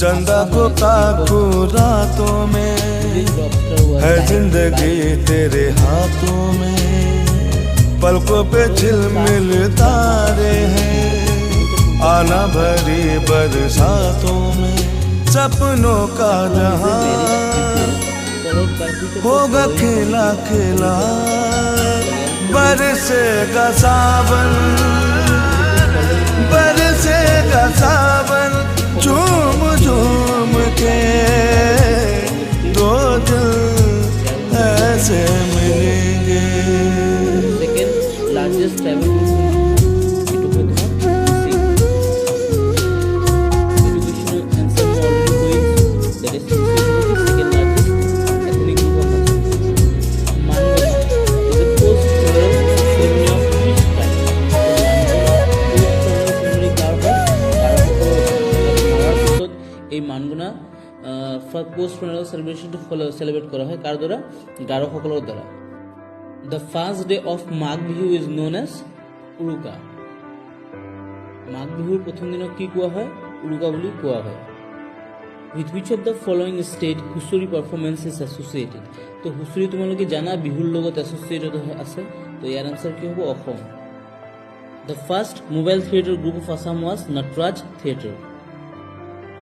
चंदा को ताकू रातों में, है जिंदगी तेरे हाथों में। पलकों पे झिलमिल तारे हैं, आना भरी बरसातों में। सपनों का जहां होगा खिला खिला, बरसेगा सावन, बरसेगा सावन। झूम झूम के दो दिल ऐसे मिलेंगे। सेकेंड लार्जेस्ट ट्रैवल মানগুনা পোস্ট ফুনারাল সেলিব্রেশনটো সেলিব্রেট করা হয় কার দ্বারা? গাৰোসকলৰ দ্বাৰা। The first day of Magh Bihu is known as Uruka. মাঘ বিহুৰ প্ৰথম দিনক কি কোৱা হয়? উৰুকা বুলি কোৱা হয়। With which of the following state হুঁচৰি পাৰফৰ্মেঞ্চ ইজ এছ'চিয়েটেড। তো হুঁচৰি তোমালোকে জানা বিহুৰ লগত এছ'চিয়েটেড আছে, তো ইয়াৰ আনচাৰ কি হ'ব? Assam. The first mobile theatre group of Assam was Natraj theatre.